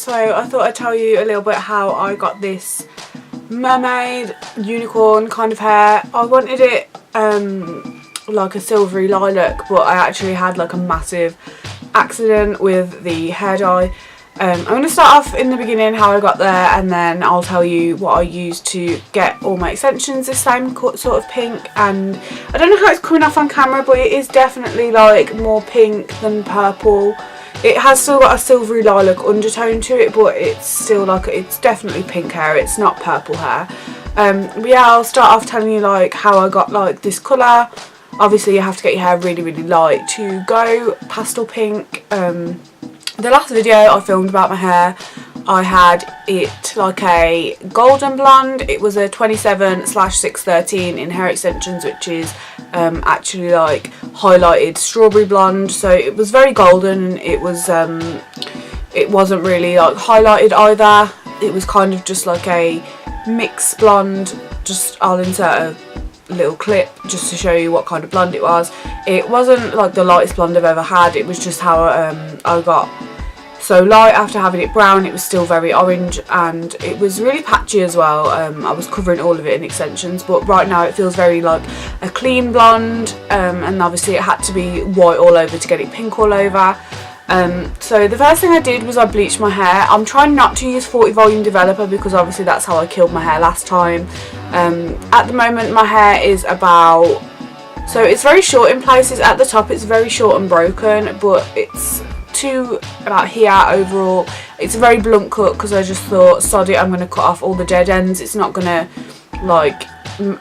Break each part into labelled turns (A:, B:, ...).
A: So I thought I'd tell you a little bit how I got this mermaid unicorn kind of hair. I wanted it like a silvery lilac, but I actually had like a massive accident with the hair dye. I'm going to start off in the beginning how I got there, and then I'll tell you what I used to get all my extensions this same sort of pink. And I don't know how it's coming off on camera, but it is definitely like more pink than purple. It has still got a silvery lilac undertone to it, but it's still like, it's definitely pink hair, it's not purple hair. But yeah, I'll start off telling you like how I got like this colour. Obviously you have to get your hair really light to go pastel pink. The last video I filmed about my hair, I had it like a golden blonde. It was a 27/613 in hair extensions, which is actually like highlighted strawberry blonde. So it was very golden. It wasn't really like highlighted either. It was kind of just like a mixed blonde. Just I'll insert a little clip just to show you what kind of blonde it was. It wasn't like the lightest blonde I've ever had. It was just how I got so light after having it brown. It was still very orange, and it was really patchy as well. I was covering all of it in extensions, but right now it feels very like a clean blonde, and obviously it had to be white all over to get it pink all over. So the first thing I did was I bleached my hair. I'm trying not to use 40 volume developer because obviously that's how I killed my hair last time. At the moment my hair is about, so it's very short in places. At the top it's very short and broken, but it's to about here overall. It's a very blunt cut because I just thought, sod it, I'm going to cut off all the dead ends. It's not going to like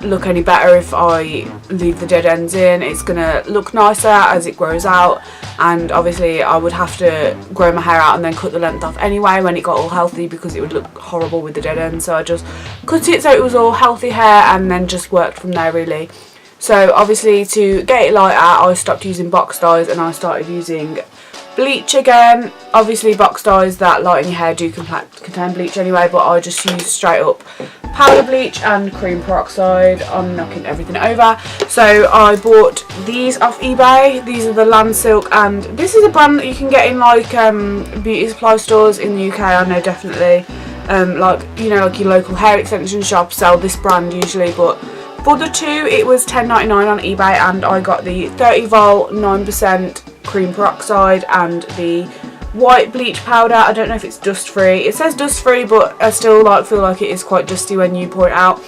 A: look any better if I leave the dead ends in. It's going to look nicer as it grows out, and obviously I would have to grow my hair out and then cut the length off anyway when it got all healthy, because it would look horrible with the dead ends. So I just cut it so it was all healthy hair and then just worked from there really. So obviously to get it lighter I stopped using box dyes and I started using bleach again. Obviously box dyes that lighten your hair do contain bleach anyway, but I just use straight up powder bleach and cream peroxide. I'm knocking everything over. So I bought these off eBay. These are the Lansilk, and this is a brand that you can get in like beauty supply stores in the UK. I know definitely like, you know, like your local hair extension shops sell this brand usually, but for the two it was $10.99 on eBay, and I got the 30 volt 9% cream peroxide and the white bleach powder. I don't know if it's dust free. It says dust free, but I still like feel like it is quite dusty when you pour it out.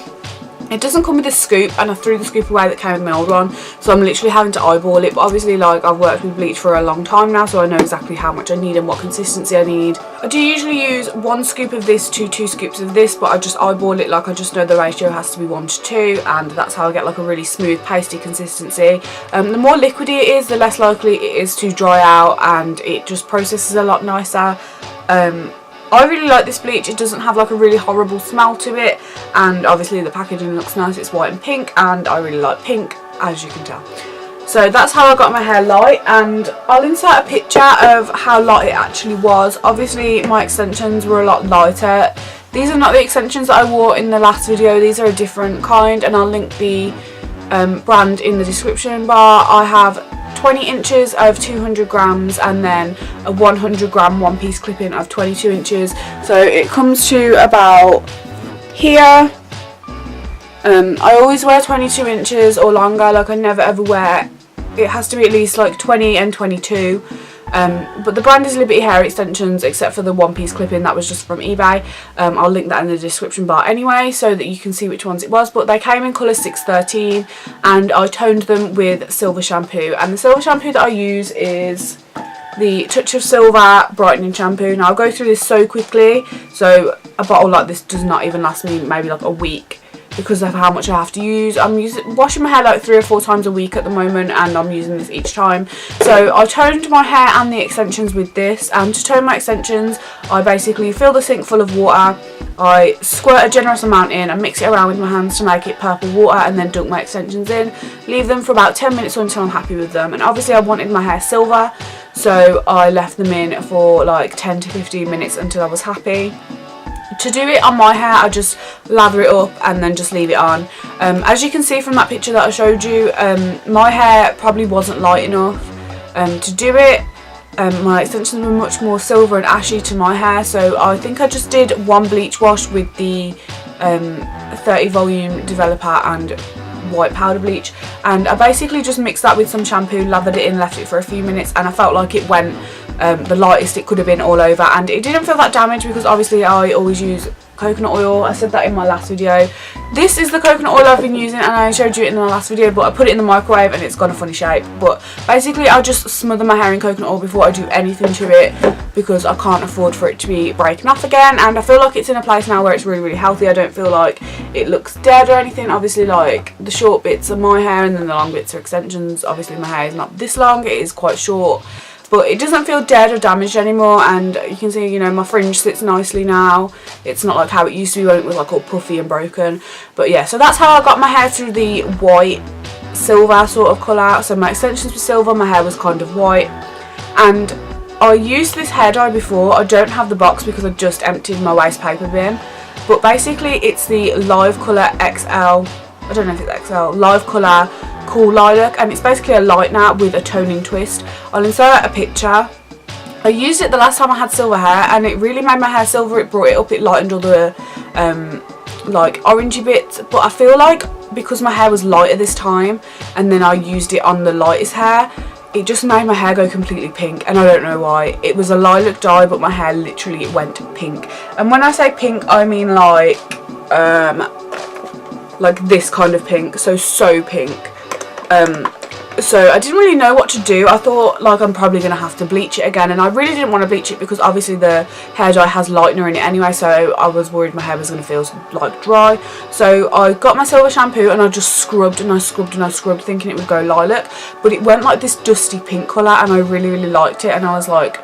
A: It doesn't come with a scoop, and I threw the scoop away that came with my old one, so I'm literally having to eyeball it. But obviously like I've worked with bleach for a long time now, so I know exactly how much I need and what consistency I need. I do usually use 1 scoop of this to 2 scoops of this, but I just eyeball it. Like I just know the ratio has to be 1 to 2, and that's how I get like a really smooth pasty consistency. The more liquidy it is, the less likely it is to dry out, and it just processes a lot nicer. I really like this bleach. It doesn't have like a really horrible smell to it, and obviously the packaging looks nice. It's white and pink, and I really like pink, as you can tell. So that's how I got my hair light, and I'll insert a picture of how light it actually was. Obviously my extensions were a lot lighter. These are not the extensions that I wore in the last video. These are a different kind, and I'll link the brand in the description bar. I have 20 inches of 200 grams and then a 100 gram one piece clipping of 22 inches. So it comes to about here. I always wear 22 inches or longer. Like I never ever wear, it has to be at least like 20 and 22. But the brand is Liberty Hair Extensions, except for the one piece clipping that was just from eBay. I'll link that in the description bar anyway, so that you can see which ones it was. But they came in colour 613, and I toned them with silver shampoo. And the silver shampoo that I use is the Touch of Silver Brightening Shampoo. Now I'll go through this so quickly. So a bottle like this does not even last me maybe like a week, because of how much I have to use. I'm washing my hair like 3 or 4 times a week at the moment, and I'm using this each time. So I toned my hair and the extensions with this, and to tone my extensions I basically fill the sink full of water, I squirt a generous amount in and mix it around with my hands to make it purple water, and then dunk my extensions in, leave them for about 10 minutes until I'm happy with them. And obviously I wanted my hair silver, so I left them in for like 10 to 15 minutes until I was happy. To do it on my hair, I just lather it up and then just leave it on. As you can see from that picture that I showed you, my hair probably wasn't light enough to do it. my extensions were much more silver and ashy to my hair, so I think I just did one bleach wash with the 30 volume developer and white powder bleach, and I basically just mixed that with some shampoo, lathered it in, left it for a few minutes, and I felt like it went the lightest it could have been all over, and it didn't feel that damaged because obviously I always use coconut oil. I said that in my last video. This is the coconut oil I've been using, and I showed you it in the last video, but I put it in the microwave and it's got a funny shape. But basically I just smother my hair in coconut oil before I do anything to it, because I can't afford for it to be breaking off again, and I feel like it's in a place now where it's really healthy. I don't feel like it looks dead or anything. Obviously, like, the short bits are my hair and then the long bits are extensions. Obviously my hair is not this long, it is quite short, but it doesn't feel dead or damaged anymore, and you can see, you know, my fringe sits nicely now. It's not like how it used to be when it was like all puffy and broken. But yeah, so that's how I got my hair through the white silver sort of colour. So my extensions were silver, my hair was kind of white, and I used this hair dye before. I don't have the box because I just emptied my waste paper bin, but basically it's the Live Colour XL, I don't know if it's XL, Live Colour Cool Lilac, and it's basically a lightener with a toning twist. I'll insert a picture. I used it the last time I had silver hair, and it really made my hair silver. It brought it up, it lightened all the like orangey bits, but I feel like because my hair was lighter this time and then I used it on the lightest hair, it just made my hair go completely pink, and I don't know why. It was a lilac dye, but my hair literally went pink. And when I say pink, I mean like this kind of pink, so pink. So I didn't really know what to do. I thought, like, I'm probably going to have to bleach it again, and I really didn't want to bleach it because obviously the hair dye has lightener in it anyway, so I was worried my hair was going to feel like dry. So I got my silver shampoo and I just scrubbed and I scrubbed and I scrubbed, thinking it would go lilac, but it went like this dusty pink colour, and I really liked it, and I was like,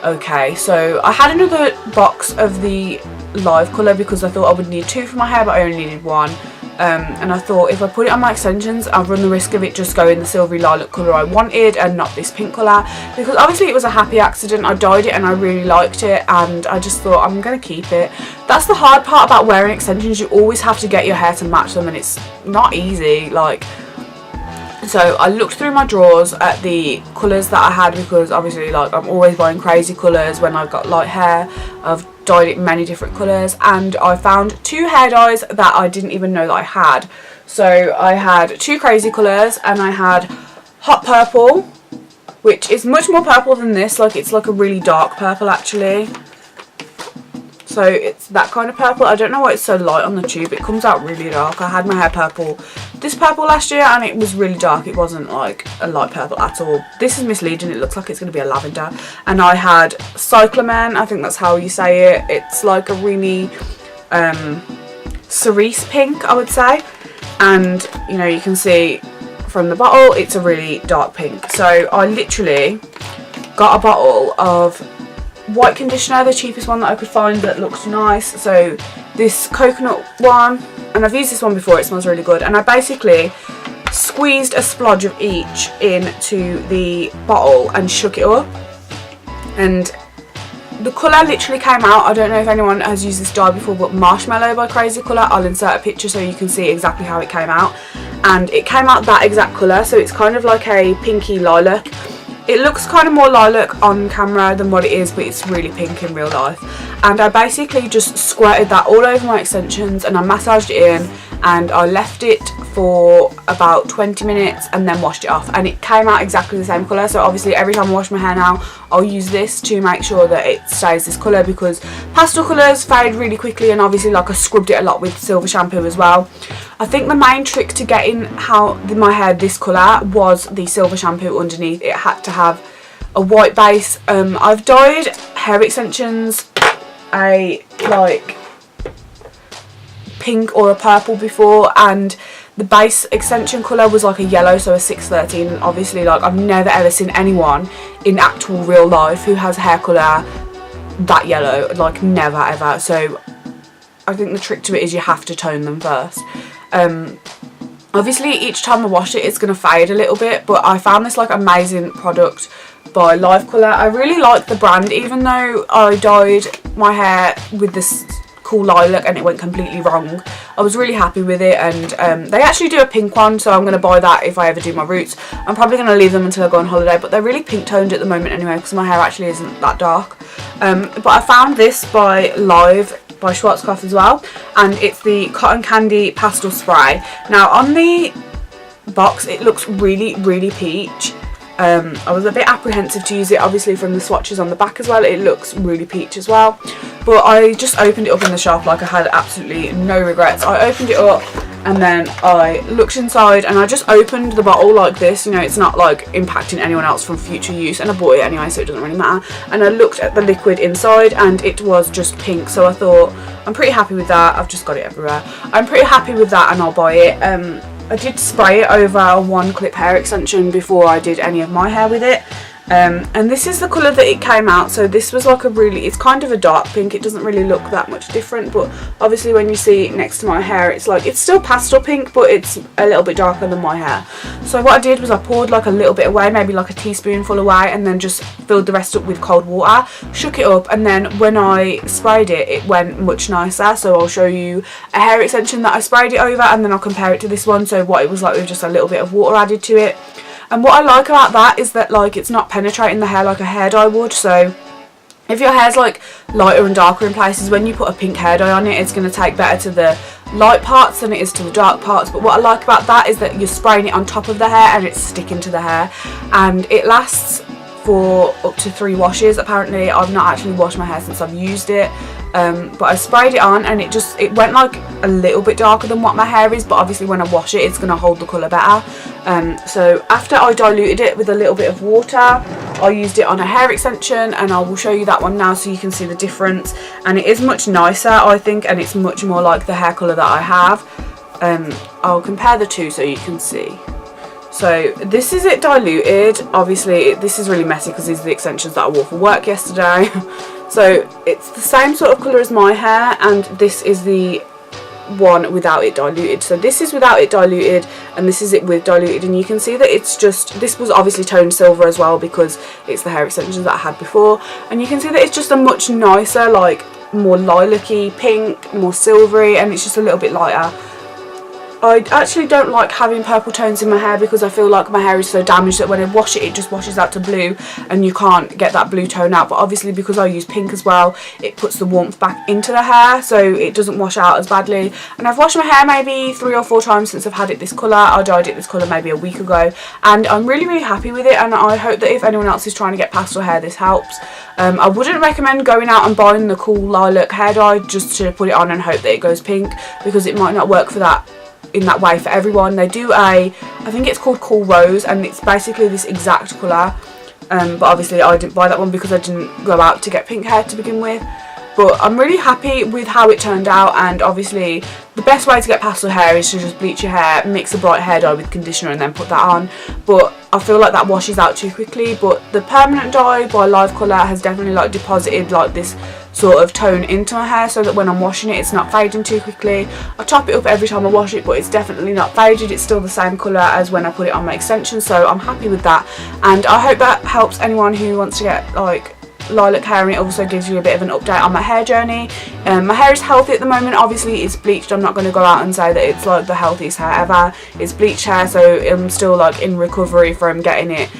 A: okay. So I had another box of the Live Colour because I thought I would need 2 for my hair, but I only needed 1. And I thought if I put it on my extensions, I'd run the risk of it just going the silvery lilac colour I wanted and not this pink colour, because obviously it was a happy accident. I dyed it and I really liked it, and I just thought I'm going to keep it. That's the hard part about wearing extensions. You always have to get your hair to match them, and it's not easy. Like, so I looked through my drawers at the colours that I had, because obviously, like, I'm always buying crazy colours when I've got light hair. I've dyed it many different colours, and I found 2 hair dyes that I didn't even know that I had. So I had 2 crazy colours, and I had hot purple, which is much more purple than this. Like, it's like a really dark purple actually. So it's that kind of purple. I don't know why it's so light on the tube. It comes out really dark. I had my hair purple, this purple last year, and it was really dark. It wasn't like a light purple at all. This is misleading. It looks like it's going to be a lavender. And I had cyclamen. I think that's how you say it. It's like a really cerise pink, I would say. And, you know, you can see from the bottle, it's a really dark pink. So I literally got a bottle of white conditioner, the cheapest one that I could find that looks nice. So this coconut one, and I've used this one before, it smells really good, and I basically squeezed a splodge of each into the bottle and shook it up, and the colour literally came out. I don't know if anyone has used this dye before, but Marshmallow by Crazy Colour. I'll insert a picture so you can see exactly how it came out, and it came out that exact colour. So it's kind of like a pinky lilac. It looks kind of more lilac on camera than what it is, but it's really pink in real life. And I basically just squirted that all over my extensions, and I massaged it in, and I left it for about 20 minutes and then washed it off, and it came out exactly the same colour. So obviously every time I wash my hair now, I'll use this to make sure that it stays this colour, because pastel colours fade really quickly, and obviously, like, I scrubbed it a lot with silver shampoo as well. I think the main trick to getting my hair this colour was the silver shampoo underneath. It had to have a white base. I've dyed hair extensions a like pink or a purple before, and the base extension colour was like a yellow, so a 613. Obviously, like, I've never ever seen anyone in actual real life who has hair colour that yellow, like, never ever. So I think the trick to it is you have to tone them first. Obviously each time I wash it, it's going to fade a little bit, but I found this like amazing product by Live Colour. I really like the brand, even though I dyed my hair with this cool lilac and it went completely wrong. I was really happy with it, and they actually do a pink one, so I'm going to buy that if I ever do my roots. I'm probably going to leave them until I go on holiday, but they're really pink toned at the moment anyway, because my hair actually isn't that dark. But I found this by Schwarzkopf as well, and it's the Cotton Candy Pastel Spray. Now on the box it looks really peach. I was a bit apprehensive to use it, obviously from the swatches on the back as well. It looks really peach as well, but I just opened it up in the shop like I had absolutely no regrets. I opened it up and then I looked inside, and I just opened the bottle like this, you know, it's not like impacting anyone else from future use, and I bought it anyway so it doesn't really matter. And I looked at the liquid inside and it was just pink, so I thought I'm pretty happy with that. I've just got it everywhere. I'm pretty happy with that and I'll buy it. I did spray it over one clip hair extension before I did any of my hair with it. And this is the colour that it came out, so this was like it's kind of a dark pink. It doesn't really look that much different, but obviously when you see it next to my hair, it's still pastel pink, but it's a little bit darker than my hair. So what I did was I poured like a little bit away, maybe like a teaspoonful away, and then just filled the rest up with cold water, shook it up, and then when I sprayed it, it went much nicer. So I'll show you a hair extension that I sprayed it over, and then I'll compare it to this one, so what it was like with just a little bit of water added to it. And what I like about that is that like it's not penetrating the hair like a hair dye would. So if your hair's like lighter and darker in places, when you put a pink hair dye on it, it's going to take better to the light parts than it is to the dark parts. But what I like about that is that you're spraying it on top of the hair and it's sticking to the hair, and it lasts for up to 3 washes. Apparently I've not actually washed my hair since I've used it, but I sprayed it on and it went like a little bit darker than what my hair is, but obviously when I wash it, it's going to hold the colour better. So after I diluted it with a little bit of water, I used it on a hair extension, and I will show you that one now so you can see the difference. And it is much nicer, I think, and it's much more like the hair colour that I have. I'll compare the two so you can see. So this is it diluted. Obviously this is really messy because these are the extensions that I wore for work yesterday. So it's the same sort of colour as my hair, and this is the one without it diluted. So this is without it diluted and this is it with diluted, and you can see that it's just, this was obviously toned silver as well because it's the hair extensions that I had before, and you can see that it's just a much nicer, like more lilac-y pink, more silvery, and it's just a little bit lighter. I actually don't like having purple tones in my hair because I feel like my hair is so damaged that when I wash it, it just washes out to blue and you can't get that blue tone out. But obviously because I use pink as well, it puts the warmth back into the hair so it doesn't wash out as badly. And I've washed my hair maybe 3 or 4 times since I've had it this colour. I dyed it this colour maybe a week ago, and I'm really happy with it, and I hope that if anyone else is trying to get pastel hair, this helps. I wouldn't recommend going out and buying the cool lilac hair dye just to put it on and hope that it goes pink, because it might not work for that in that way for everyone. They do I think it's called Cool Rose, and it's basically this exact colour, but obviously I didn't buy that one because I didn't go out to get pink hair to begin with. But I'm really happy with how it turned out, and obviously the best way to get pastel hair is to just bleach your hair, mix a bright hair dye with conditioner and then put that on. But I feel like that washes out too quickly. But the permanent dye by Live Colour has definitely like deposited like this sort of tone into my hair so that when I'm washing it, it's not fading too quickly. I top it up every time I wash it, but it's definitely not faded. It's still the same colour as when I put it on my extension, so I'm happy with that. And I hope that helps anyone who wants to get like lilac hair, and it also gives you a bit of an update on my hair journey. My hair is healthy at the moment. Obviously it's bleached. I'm not going to go out and say that it's like the healthiest hair ever. It's bleached hair, so I'm still like in recovery from getting it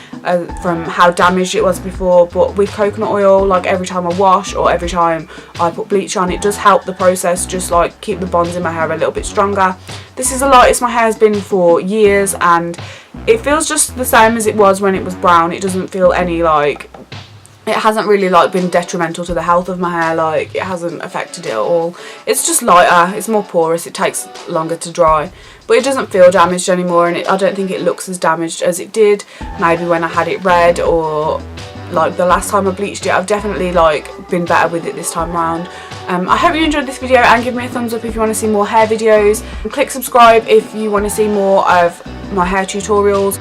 A: from how damaged it was before. But with coconut oil, like every time I wash or every time I put bleach on, it does help the process, just like keep the bonds in my hair a little bit stronger. This is the lightest my hair has been for years, and it feels just the same as it was when it was brown. It doesn't feel any like, it hasn't really like been detrimental to the health of my hair, like it hasn't affected it at all. It's just lighter, it's more porous, it takes longer to dry, but it doesn't feel damaged anymore, and I don't think it looks as damaged as it did maybe when I had it red or like the last time I bleached it. I've definitely like been better with it this time around. I hope you enjoyed this video, and give me a thumbs up if you want to see more hair videos, and click subscribe if you want to see more of my hair tutorials.